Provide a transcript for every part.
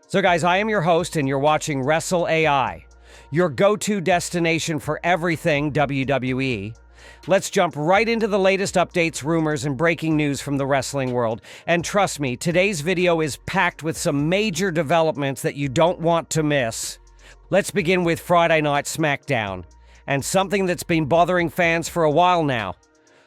So guys, I am your host and you're watching Wrestle AI, your go-to destination for everything WWE. Let's jump right into the latest updates, rumors, and breaking news from the wrestling world. And trust me, today's video is packed with some major developments that you don't want to miss. Let's begin with Friday Night SmackDown, and something that's been bothering fans for a while now.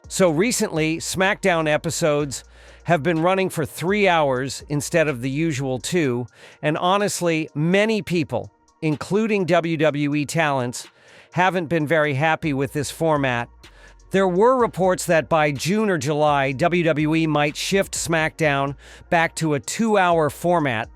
So recently, SmackDown episodes have been running for 3 hours instead of the usual 2, and honestly, many people, including WWE talents, haven't been very happy with this format. There were reports that by June or July, WWE might shift SmackDown back to a 2-hour format.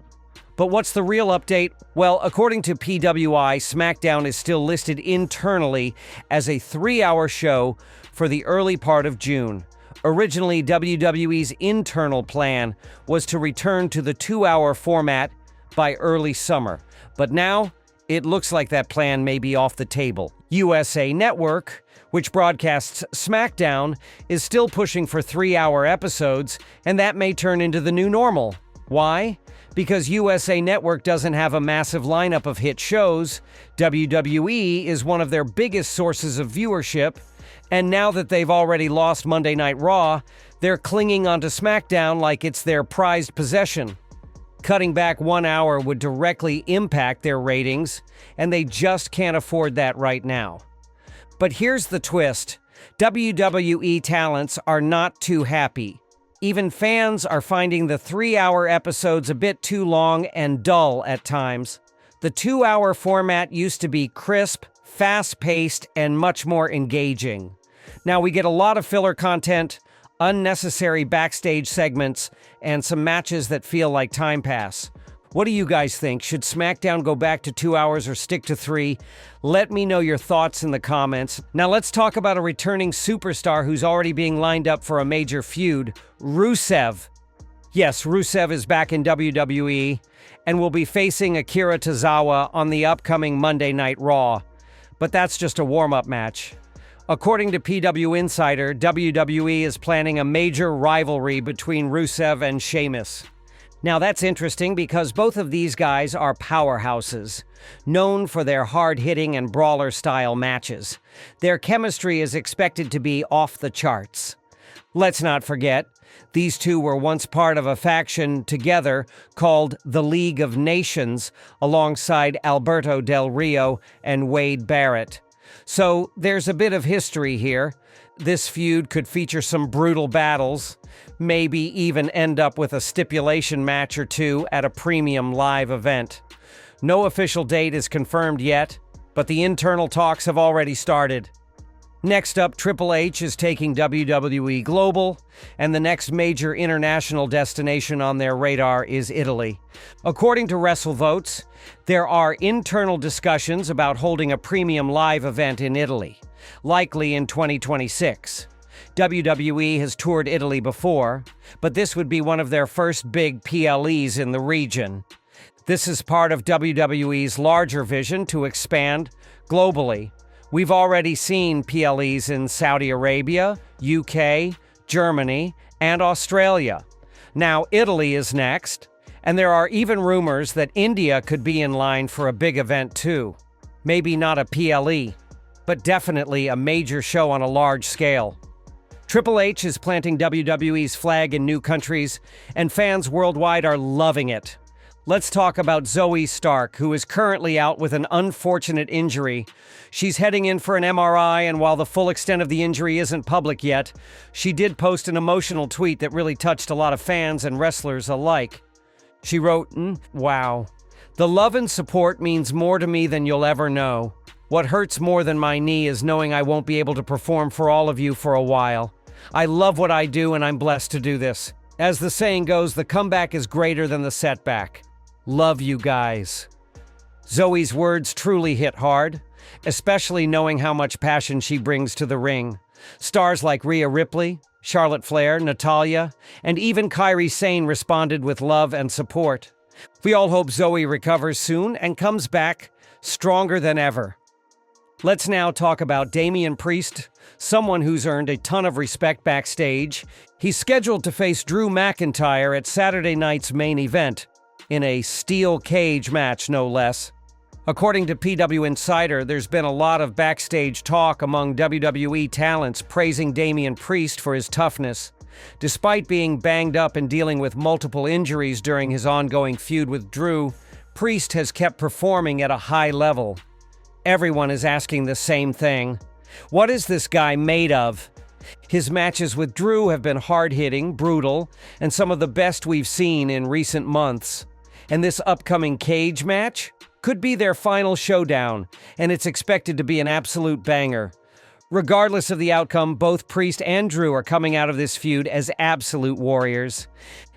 But what's the real update? Well, according to PWI, SmackDown is still listed internally as a 3-hour show for the early part of June. Originally, WWE's internal plan was to return to the 2-hour format by early summer. But now, it looks like that plan may be off the table. USA Network, which broadcasts SmackDown, is still pushing for 3-hour episodes, and that may turn into the new normal. Why? Because USA Network doesn't have a massive lineup of hit shows. WWE is one of their biggest sources of viewership, and now that they've already lost Monday Night Raw, they're clinging onto SmackDown like it's their prized possession. Cutting back 1 hour would directly impact their ratings, and they just can't afford that right now. But here's the twist. WWE talents are not too happy. Even fans are finding the 3-hour episodes a bit too long and dull at times. The 2-hour format used to be crisp, fast-paced, and much more engaging. Now we get a lot of filler content, unnecessary backstage segments, and some matches that feel like time pass. What do you guys think? Should SmackDown go back to 2 hours or stick to 3? Let me know your thoughts in the comments. Now let's talk about a returning superstar who's already being lined up for a major feud, Rusev. Yes, Rusev is back in WWE and will be facing Akira Tozawa on the upcoming Monday Night Raw. But that's just a warm-up match. According to PW Insider, WWE is planning a major rivalry between Rusev and Sheamus. Now that's interesting because both of these guys are powerhouses, known for their hard-hitting and brawler-style matches. Their chemistry is expected to be off the charts. Let's not forget, these two were once part of a faction together called the League of Nations, alongside Alberto Del Rio and Wade Barrett. So there's a bit of history here. This feud could feature some brutal battles, maybe even end up with a stipulation match or two at a premium live event. No official date is confirmed yet, but the internal talks have already started. Next up, Triple H is taking WWE global, and the next major international destination on their radar is Italy. According to WrestleVotes, there are internal discussions about holding a premium live event in Italy, likely in 2026. WWE has toured Italy before, but this would be one of their first big PLEs in the region. This is part of WWE's larger vision to expand globally. We've already seen PLEs in Saudi Arabia, UK, Germany, and Australia. Now Italy is next, and there are even rumors that India could be in line for a big event too. Maybe not a PLE, but definitely a major show on a large scale. Triple H is planting WWE's flag in new countries, and fans worldwide are loving it. Let's talk about Zoey Stark, who is currently out with an unfortunate injury. She's heading in for an MRI, and while the full extent of the injury isn't public yet, she did post an emotional tweet that really touched a lot of fans and wrestlers alike. She wrote, "Wow. The love and support means more to me than you'll ever know. What hurts more than my knee is knowing I won't be able to perform for all of you for a while. I love what I do, and I'm blessed to do this. As the saying goes, the comeback is greater than the setback. Love you guys." Zoey's words truly hit hard, especially knowing how much passion she brings to the ring. Stars like Rhea Ripley, Charlotte Flair, Natalya, and even Kairi Sane responded with love and support. We all hope Zoey recovers soon and comes back stronger than ever. Let's now talk about Damian Priest, someone who's earned a ton of respect backstage. He's scheduled to face Drew McIntyre at Saturday night's main event. in a steel cage match, no less. According to PW Insider, there's been a lot of backstage talk among WWE talents praising Damian Priest for his toughness. Despite being banged up and dealing with multiple injuries during his ongoing feud with Drew, Priest has kept performing at a high level. Everyone is asking the same thing. What is this guy made of? His matches with Drew have been hard-hitting, brutal, and some of the best we've seen in recent months. And this upcoming cage match could be their final showdown, and it's expected to be an absolute banger. Regardless of the outcome, both Priest and Drew are coming out of this feud as absolute warriors.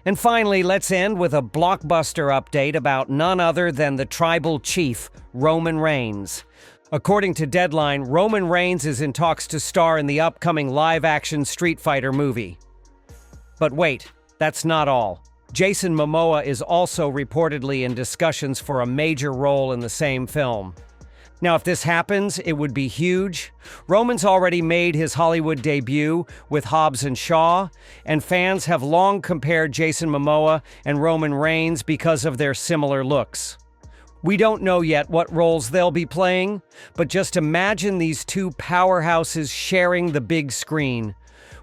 And finally, let's end with a blockbuster update about none other than the tribal chief, Roman Reigns. According to Deadline, Roman Reigns is in talks to star in the upcoming live-action Street Fighter movie. But wait, that's not all. Jason Momoa is also reportedly in discussions for a major role in the same film. Now, if this happens, it would be huge. Roman's already made his Hollywood debut with Hobbs and Shaw, and fans have long compared Jason Momoa and Roman Reigns because of their similar looks. We don't know yet what roles they'll be playing, but just imagine these two powerhouses sharing the big screen.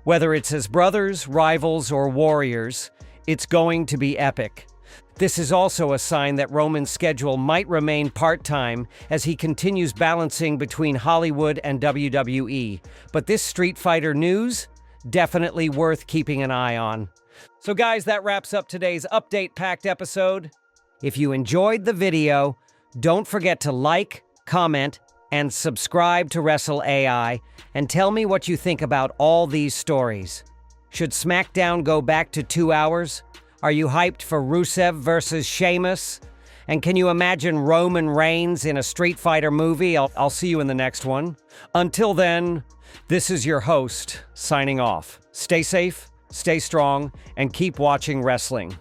Whether it's as brothers, rivals, or warriors, it's going to be epic. This is also a sign that Roman's schedule might remain part-time as he continues balancing between Hollywood and WWE. But this Street Fighter news, definitely worth keeping an eye on. So guys, that wraps up today's update-packed episode. If you enjoyed the video, don't forget to like, comment, and subscribe to Wrestle AI, and tell me what you think about all these stories. Should SmackDown go back to 2 hours? Are you hyped for Rusev versus Sheamus? And can you imagine Roman Reigns in a Street Fighter movie? I'll see you in the next one. Until then, this is your host, signing off. Stay safe, stay strong, and keep watching wrestling.